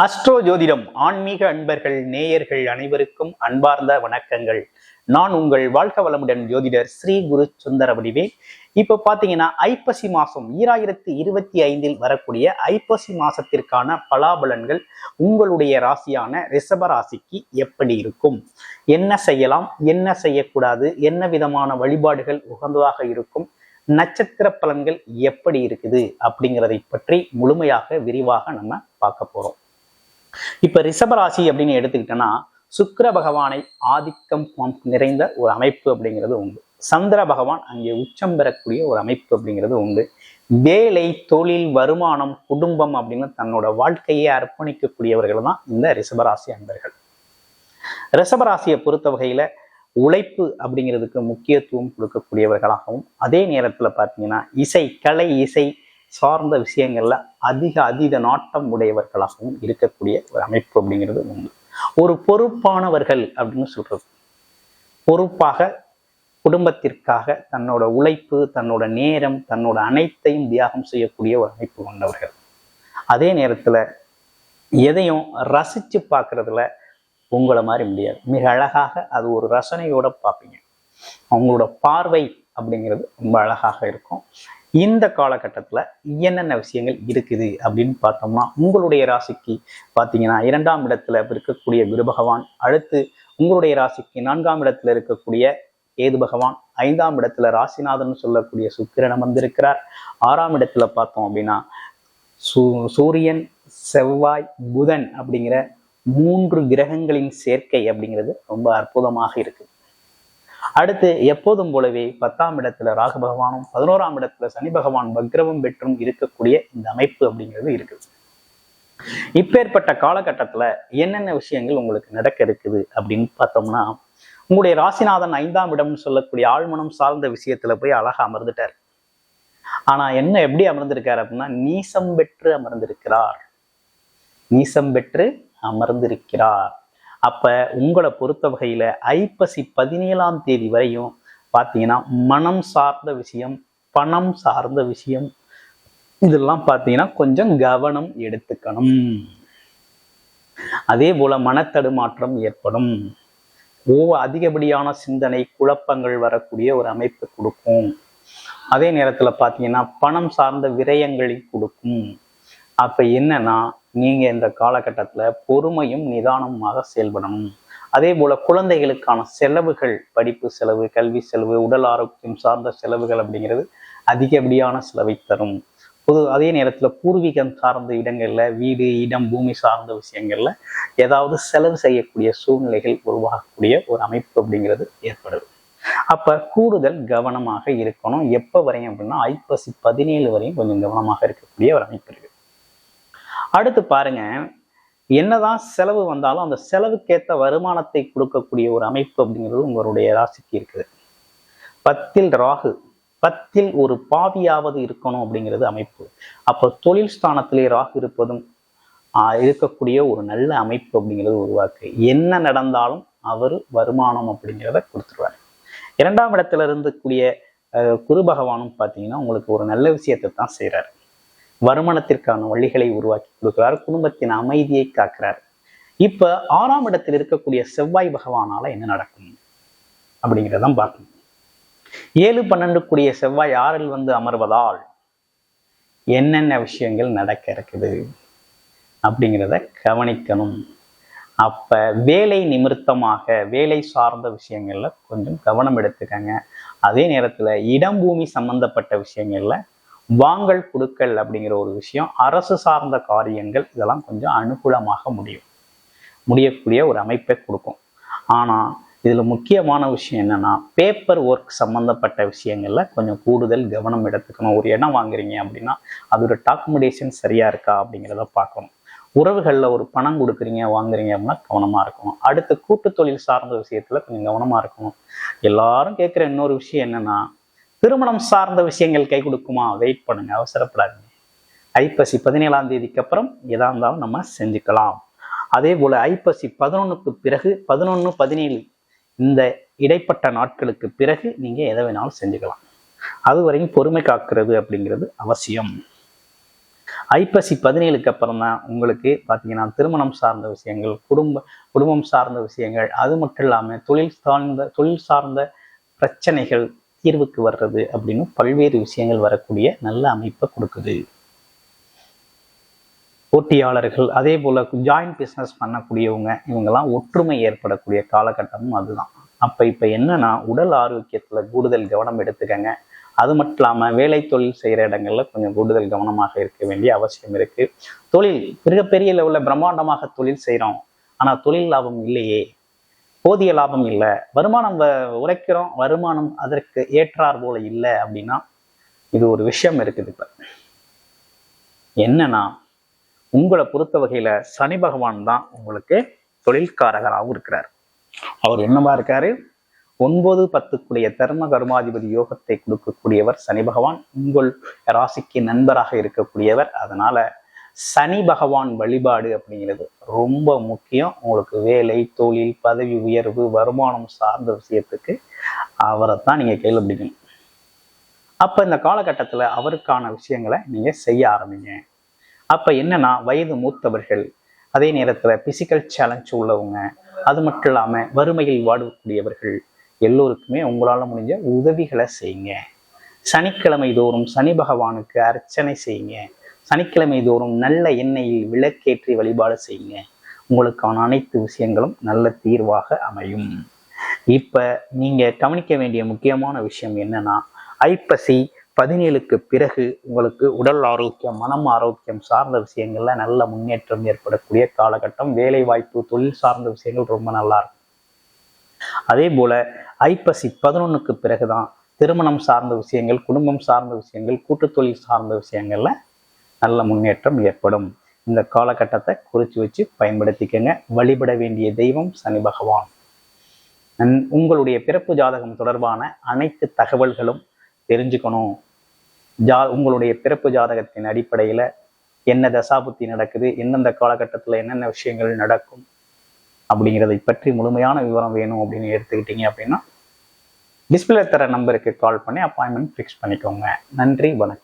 Astro ஜோதிடம் ஆன்மீக அன்பர்கள் நேயர்கள் அனைவருக்கும் அன்பார்ந்த வணக்கங்கள். நான் உங்கள் வாழ்க வளமுடன் ஜோதிடர் ஸ்ரீ குரு சுந்தர வடிவேல். இப்ப பாத்தீங்கன்னா ஐப்பசி மாசம் 2025 வரக்கூடிய ஐப்பசி மாசத்திற்கான பலாபலன்கள் உங்களுடைய ராசியான ரிஷப ராசிக்கு எப்படி இருக்கும், என்ன செய்யலாம், என்ன செய்யக்கூடாது, என்ன விதமான வழிபாடுகள் உகந்ததாக இருக்கும், நட்சத்திர பலன்கள் எப்படி இருக்குது அப்படிங்கிறதை பற்றி முழுமையாக விரிவாக நம்ம பார்க்க போறோம். இப்ப ரிஷபராசி அப்படின்னு எடுத்துக்கிட்டோம்னா சுக்கிர பகவானை ஆதிக்கம் நிறைந்த ஒரு அமைப்பு அப்படிங்கிறது உண்டு. சந்திர பகவான் அங்கே உச்சம் பெறக்கூடிய ஒரு அமைப்பு அப்படிங்கிறது உண்டு. வேலை, தொழில், வருமானம், குடும்பம் அப்படின்னு தன்னோட வாழ்க்கையை அர்ப்பணிக்கக்கூடியவர்கள் தான் இந்த ரிஷபராசி அன்பர்கள். ரிஷபராசியை பொறுத்த வகையில உழைப்பு அப்படிங்கிறதுக்கு முக்கியத்துவம் கொடுக்கக்கூடியவர்களாகவும், அதே நேரத்துல பாத்தீங்கன்னா கலை இசை சார்ந்த விஷயங்கள்ல அதீத நாட்டம் உடையவர்களாகவும் இருக்கக்கூடிய ஒரு அமைப்பு அப்படிங்கிறது உண்டு. ஒரு பொறுப்பானவர்கள் அப்படின்னு சொல்றது, பொறுப்பாக குடும்பத்திற்காக தன்னோட உழைப்பு, தன்னோட நேரம், தன்னோட அனைத்தையும் தியாகம் செய்யக்கூடிய ஒரு அமைப்பு கொண்டவர்கள். அதே நேரத்துல எதையும் ரசிச்சு பார்க்கறதுல உங்களை மாதிரி முடியாது. மிக அழகாக அது ஒரு ரசனையோட பார்ப்பீங்க. அவங்களோட பார்வை அப்படிங்கிறது ரொம்ப அழகாக இருக்கும். இந்த காலகட்டத்துல என்னென்ன விஷயங்கள் இருக்குது அப்படின்னு பார்த்தோம்னா, உங்களுடைய ராசிக்கு பார்த்தீங்கன்னா 2ஆம் இடத்துல இருக்கக்கூடிய குரு பகவான், அடுத்து உங்களுடைய ராசிக்கு 4ஆம் இடத்துல இருக்கக்கூடிய கேது பகவான், 5ஆம் இடத்துல ராசிநாதன் சொல்லக்கூடிய சுக்கிரன் வந்திருக்கிறார். 6ஆம் இடத்துல பார்த்தோம் அப்படின்னா சூரியன், செவ்வாய், புதன் அப்படிங்கிற 3 கிரகங்களின் சேர்க்கை அப்படிங்கிறது ரொம்ப அற்புதமாக இருக்கு. அடுத்து எப்போதும் போலவே 10ஆம் இடத்துல ராகு பகவானும் 11ஆம் இடத்துல சனி பகவான் வக்ரமும் பெற்றும் இருக்கக்கூடிய இந்த அமைப்பு அப்படிங்கிறது இருக்குது. இப்பேற்பட்ட காலகட்டத்துல என்னென்ன விஷயங்கள் உங்களுக்கு நடக்க இருக்குது அப்படின்னு பார்த்தோம்னா, உங்களுடைய ராசிநாதன் 5ஆம் இடம்னு சொல்லக்கூடிய ஆழ்மனம் சார்ந்த விஷயத்துல போய் அழகா அமர்ந்துட்டார். ஆனா என்ன எப்படி அமர்ந்திருக்காரு அப்படின்னா, நீசம் பெற்று அமர்ந்திருக்கிறார். நீசம் பெற்று அமர்ந்திருக்கிறார். அப்ப உங்களை பொறுத்த வகையில ஐப்பசி 17ஆம் தேதி வரையும் பார்த்தீங்கன்னா மனம் சார்ந்த விஷயம், பணம் சார்ந்த விஷயம், இதெல்லாம் பார்த்தீங்கன்னா கொஞ்சம் கவனம் எடுத்துக்கணும். அதே போல மனத்தடுமாற்றம் ஏற்படும். அதிகப்படியான சிந்தனை, குழப்பங்கள் வரக்கூடிய ஒரு அமைப்பு கொடுக்கும். அதே நேரத்துல பார்த்தீங்கன்னா பணம் சார்ந்த விரயங்களை கொடுக்கும். அப்ப என்னன்னா, நீங்க இந்த காலகட்டத்துல பொறுமையும் நிதானமாக செயல்படணும். அதே போல குழந்தைகளுக்கான செலவுகள், படிப்பு செலவு, கல்வி செலவு, உடல் ஆரோக்கியம் சார்ந்த செலவுகள் அப்படிங்கிறது அதிகப்படியான செலவை தரும். அதே நேரத்துல பூர்வீகம் சார்ந்த இடங்கள்ல, வீடு, இடம், பூமி சார்ந்த விஷயங்கள்ல ஏதாவது செலவு செய்யக்கூடிய சூழ்நிலைகள் உருவாகக்கூடிய ஒரு அமைப்பு அப்படிங்கிறது ஏற்படுது. அப்ப கூடுதல் கவனமாக இருக்கணும். எப்ப வரையும் அப்படின்னா ஐப்பசி 17 வரையும் கொஞ்சம் கவனமாக இருக்கக்கூடிய ஒரு அமைப்பு இருக்கு. அடுத்து பாருங்க, என்னதான் செலவு வந்தாலும் அந்த செலவுக்கேற்ற வருமானத்தை கொடுக்கக்கூடிய ஒரு அமைப்பு அப்படிங்கிறது உங்களுடைய ராசிக்கு இருக்குது. 10ல் ராகு, 10ல் ஒரு பாவியாவது இருக்கணும் அப்படிங்கிறது அமைப்பு. அப்போ தொழில் ஸ்தானத்திலே ராகு இருப்பதும் இருக்கக்கூடிய ஒரு நல்ல அமைப்பு அப்படிங்கிறது உருவாக்கு. என்ன நடந்தாலும் அவர் வருமானம் அப்படிங்கிறத கொடுத்துருவார். 2ஆம் இடத்துல இருக்கக்கூடிய குரு பகவானும் பார்த்தீங்கன்னா உங்களுக்கு ஒரு நல்ல விஷயத்தை தான் செய்கிறார். வருமானத்திற்கான வழிகளை உருவாக்கி கொடுக்கிறார். குடும்பத்தின் அமைதியை காக்கிறார். இப்ப 6ஆம் இடத்தில் இருக்கக்கூடிய செவ்வாய் பகவானால என்ன நடக்கும் அப்படிங்கிறதான் பார்க்கணும். 7-12 கூடிய செவ்வாய் 6ல் வந்து அமர்வதால் என்னென்ன விஷயங்கள் நடக்க இருக்குது அப்படிங்கிறத கவனிக்கணும். அப்ப வேலை நிமித்தமாக, வேலை சார்ந்த விஷயங்கள்ல கொஞ்சம் கவனம் எடுத்துக்கங்க. அதே நேரத்துல இடம், பூமி சம்பந்தப்பட்ட விஷயங்கள்ல வாங்கல் கொடுக்கல் அப்படிங்கிற ஒரு விஷயம், அரசு சார்ந்த காரியங்கள், இதெல்லாம் கொஞ்சம் அனுகூலமாக முடியக்கூடிய ஒரு அமைப்பை கொடுக்கும். ஆனா இதுல முக்கியமான விஷயம் என்னன்னா, பேப்பர் ஒர்க் சம்பந்தப்பட்ட விஷயங்கள்ல கொஞ்சம் கூடுதல் கவனம் எடுத்துக்கணும். ஒரு இடம் வாங்குறீங்க அப்படின்னா அதோட டாக்குமெண்டேஷன் சரியா இருக்கா அப்படிங்கிறத பார்க்கணும். உறவுகள்ல ஒரு பணம் கொடுக்குறீங்க, வாங்குறீங்க அப்படின்னா கவனமா இருக்கணும். அடுத்து கூட்டு தொழில் சார்ந்த விஷயத்துல கொஞ்சம் கவனமா இருக்கணும். எல்லாரும் கேட்குற இன்னொரு விஷயம் என்னன்னா, திருமணம் சார்ந்த விஷயங்கள் கை கொடுக்குமா? வெயிட் பண்ணுங்க, அவசரப்படாதீங்க. ஐப்பசி 17ஆம் தேதிக்கு அப்புறம் எதா இருந்தாலும் நம்ம செஞ்சுக்கலாம். அதே போல ஐப்பசி 11க்கு பிறகு, 11, 17 இந்த இடைப்பட்ட நாட்களுக்கு பிறகு நீங்க எதை வேணாலும் செஞ்சுக்கலாம். அது வரையும் பொறுமை காக்கிறது அப்படிங்கிறது அவசியம். ஐப்பசி 17க்கு அப்புறம் தான் உங்களுக்கு பார்த்தீங்கன்னா திருமணம் சார்ந்த விஷயங்கள், குடும்பம் சார்ந்த விஷயங்கள், அது மட்டும் இல்லாமல் தொழில் சார்ந்த பிரச்சனைகள் தீர்வுக்கு வர்றது அப்படின்னு பல்வேறு விஷயங்கள் வரக்கூடிய நல்ல அமைப்பை கொடுக்குது. போட்டியாளர்கள், அதே போல ஜாயிண்ட் பிஸ்னஸ் பண்ணக்கூடியவங்க, இவங்கெல்லாம் ஒற்றுமை ஏற்படக்கூடிய காலகட்டமும் அதுதான். இப்ப என்னன்னா உடல் ஆரோக்கியத்துல கூடுதல் கவனம் எடுத்துக்கங்க. அது மட்டும் இல்லாமல் வேலை தொழில் செய்கிற இடங்கள்ல கொஞ்சம் கூடுதல் கவனமாக இருக்க வேண்டிய அவசியம் இருக்கு. தொழில் மிகப்பெரிய லெவலில் பிரம்மாண்டமாக தொழில் செய்கிறோம், ஆனால் தொழில் லாபம் இல்லையே, போதிய லாபம் இல்லை, வருமானம் உரைக்கிறோம், வருமானம் அதற்கு ஏற்றார் போல இல்லை அப்படின்னா இது ஒரு விஷயம் இருக்குது. இப்ப என்னன்னா உங்களை பொறுத்த வகையில சனி பகவான் தான் உங்களுக்கு தொழில்காரகராகவும் இருக்கிறார். அவர் என்னவா இருக்காரு? 9-10 தர்ம கர்மாதிபதி யோகத்தை கொடுக்கக்கூடியவர் சனி பகவான். உங்கள் ராசிக்கு நண்பராக இருக்கக்கூடியவர். அதனால சனி பகவான் வழிபாடு அப்படிங்கிறது ரொம்ப முக்கியம். உங்களுக்கு வேலை, தொழில், பதவி உயர்வு, வருமானம் சார்ந்த விஷயத்துக்கு அவரை தான் நீங்க கையில் பிடிக்கணும். அப்ப இந்த காலகட்டத்துல அவருக்கான விஷயங்களை நீங்க செய்ய ஆரம்பிங்க. அப்ப என்னன்னா வயது மூத்தவர்கள், அதே நேரத்துல பிசிக்கல் சேலஞ்ச் உள்ளவங்க, அது மட்டும் இல்லாம வறுமையில் வாடக்கூடியவர்கள் எல்லோருக்குமே உங்களால முடிஞ்ச உதவிகளை செய்யுங்க. சனிக்கிழமை தோறும் சனி பகவானுக்கு அர்ச்சனை செய்யுங்க. சனிக்கிழமை தோறும் நல்ல எண்ணெயில் விளக்கேற்றி வழிபாடு செய்யுங்க. உங்களுக்கான அனைத்து விஷயங்களும் நல்ல தீர்வாக அமையும். இப்ப நீங்க கவனிக்க வேண்டிய முக்கியமான விஷயம் என்னன்னா, ஐப்பசி 17க்கு பிறகு உங்களுக்கு உடல் ஆரோக்கியம், மனம் ஆரோக்கியம் சார்ந்த விஷயங்கள்ல நல்ல முன்னேற்றம் ஏற்படக்கூடிய காலகட்டம். வேலை வாய்ப்பு, தொழில் சார்ந்த விஷயங்கள் ரொம்ப நல்லா இருக்கும். அதே போல ஐப்பசி 11க்கு பிறகுதான் திருமணம் சார்ந்த விஷயங்கள், குடும்பம் சார்ந்த விஷயங்கள், கூட்டு தொழில் சார்ந்த விஷயங்கள்ல நல்ல முன்னேற்றம் ஏற்படும். இந்த காலகட்டத்தை குறித்து வச்சு பயன்படுத்திக்கங்க. வழிபட வேண்டிய தெய்வம் சனி பகவான். உங்களுடைய பிறப்பு ஜாதகம் தொடர்பான அனைத்து தகவல்களும் தெரிஞ்சுக்கணும். உங்களுடைய பிறப்பு ஜாதகத்தின் அடிப்படையில என்ன தசாபுத்தி நடக்குது, எந்தெந்த காலகட்டத்துல என்னென்ன விஷயங்கள் நடக்கும் அப்படிங்கிறதை பற்றி முழுமையான விவரம் வேணும் அப்படின்னு எடுத்துக்கிட்டீங்க அப்படின்னா டிஸ்பிளே தர நம்பருக்கு கால் பண்ணி அப்பாயின்மெண்ட் ஃபிக்ஸ் பண்ணிக்கோங்க. நன்றி, வணக்கம்.